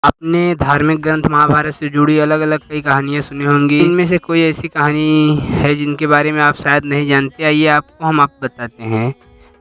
आपने धार्मिक ग्रंथ महाभारत से जुड़ी अलग-अलग कई कहानियाँ सुनी होंगी। इनमें से कोई ऐसी कहानी है जिनके बारे में आप शायद नहीं जानते। आइए आपको हम बताते हैं।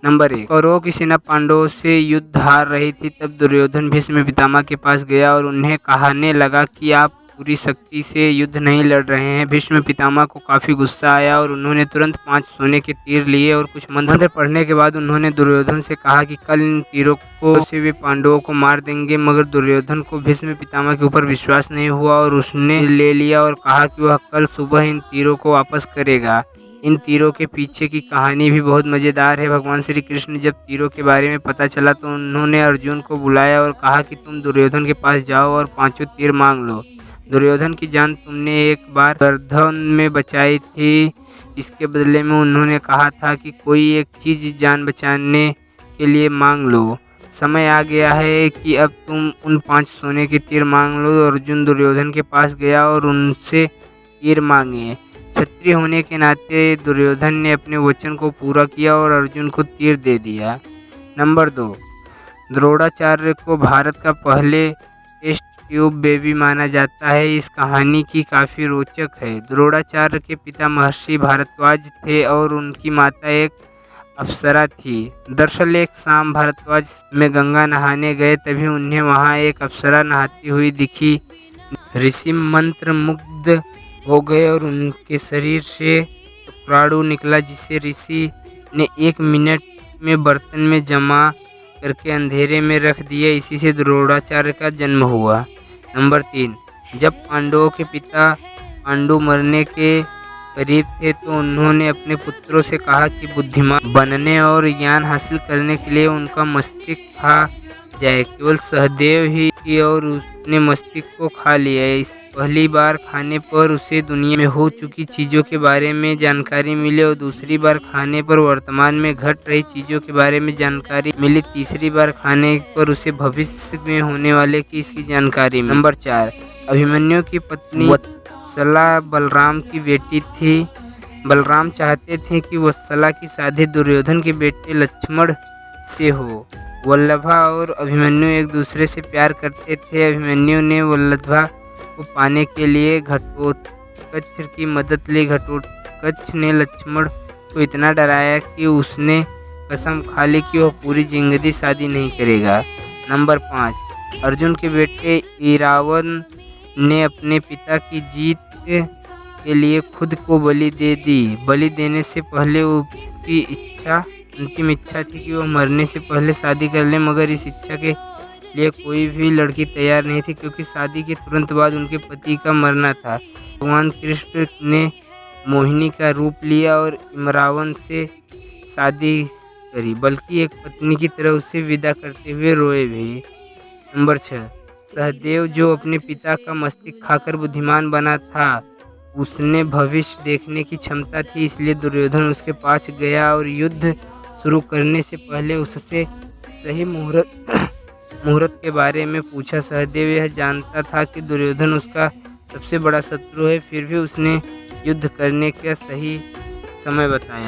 नंबर 1, कौरवों की सेना पांडवों से युद्ध हार रही थी। तब दुर्योधन भीष्म पितामह के पास गया और उन्हें कहने लगा कि आप पूरी शक्ति से युद्ध नहीं लड़ रहे हैं। भीष्म पितामह को काफ़ी गुस्सा आया और उन्होंने तुरंत 5 सोने के तीर लिए और कुछ मंत्र पढ़ने के बाद उन्होंने दुर्योधन से कहा कि कल इन तीरों से वे पांडवों को मार देंगे। मगर दुर्योधन को भीष्म पितामह के ऊपर विश्वास नहीं हुआ और उसने ले लिया और कहा कि वह कल सुबह इन तीरों को वापस करेगा। इन तीरों के पीछे की कहानी भी बहुत मज़ेदार है। भगवान श्री कृष्ण जब तीरों के बारे में पता चला तो उन्होंने अर्जुन को बुलाया और कहा कि तुम दुर्योधन के पास जाओ और 5 तीर मांग लो। दुर्योधन की जान तुमने एक बार गर्दन में बचाई थी, इसके बदले में उन्होंने कहा था कि कोई एक चीज़ जान बचाने के लिए मांग लो। समय आ गया है कि अब तुम उन 5 सोने के तीर मांग लो। अर्जुन दुर्योधन के पास गया और उनसे तीर मांगे। क्षत्रिय होने के नाते दुर्योधन ने अपने वचन को पूरा किया और अर्जुन को तीर दे दिया। नंबर 2, द्रोणाचार्य को भारत का पहले टेस्ट ट्यूब बेबी माना जाता है। इस कहानी की काफ़ी रोचक है। द्रोणाचार्य के पिता महर्षि भारद्वाज थे और उनकी माता एक अप्सरा थी। दरअसल एक शाम भारद्वाज में गंगा नहाने गए, तभी उन्हें वहां एक अप्सरा नहाती हुई दिखी। ऋषि मंत्र मुग्ध हो गए और उनके शरीर से शुक्राणु निकला, जिसे ऋषि ने 1 मिनट में बर्तन में जमा करके अंधेरे में रख दिया। इसी से द्रोणाचार्य का जन्म हुआ। नंबर 3, जब पांडवों के पिता पांडु मरने के करीब थे तो उन्होंने अपने पुत्रों से कहा कि बुद्धिमान बनने और ज्ञान हासिल करने के लिए उनका मस्तिष्क खा जाए। केवल सहदेव ही और उसने मस्तिष्क को खा लिया। इस पहली बार खाने पर उसे दुनिया में हो चुकी चीज़ों के बारे में जानकारी मिली और दूसरी बार खाने पर वर्तमान में घट रही चीज़ों के बारे में जानकारी मिली। तीसरी बार खाने पर उसे भविष्य में होने वाले की इसकी जानकारी मिली। नंबर 4, अभिमन्यु की पत्नी वत्सला बलराम की बेटी थी। बलराम चाहते थे कि वत्सला की शादी दुर्योधन के बेटे लक्ष्मण से हो। वल्लभा और अभिमन्यु एक दूसरे से प्यार करते थे। अभिमन्यु ने वल्लभा को पाने के लिए घटोत्कच की मदद ली। घटोत्कच ने लक्ष्मण को इतना डराया कि उसने कसम खा ली कि वह पूरी जिंदगी शादी नहीं करेगा। नंबर 5, अर्जुन के बेटे इरावन ने अपने पिता की जीत के लिए खुद को बलि दे दी। बलि देने से पहले उसकी अंतिम इच्छा थी कि वह मरने से पहले शादी कर ले, मगर इस इच्छा के लिए कोई भी लड़की तैयार नहीं थी, क्योंकि शादी के तुरंत बाद उनके पति का मरना था। भगवान कृष्ण ने मोहिनी का रूप लिया और इमरावन से शादी करी, बल्कि एक पत्नी की तरह उसे विदा करते हुए रोए भी। नंबर 6, सहदेव जो अपने पिता का मस्तिष्क खाकर बुद्धिमान बना था, उसने भविष्य देखने की क्षमता थी, इसलिए दुर्योधन उसके पास गया और युद्ध शुरू करने से पहले उससे सही मुहूर्त के बारे में पूछा। सहदेव यह जानता था कि दुर्योधन उसका सबसे बड़ा शत्रु है, फिर भी उसने युद्ध करने का सही समय बताया।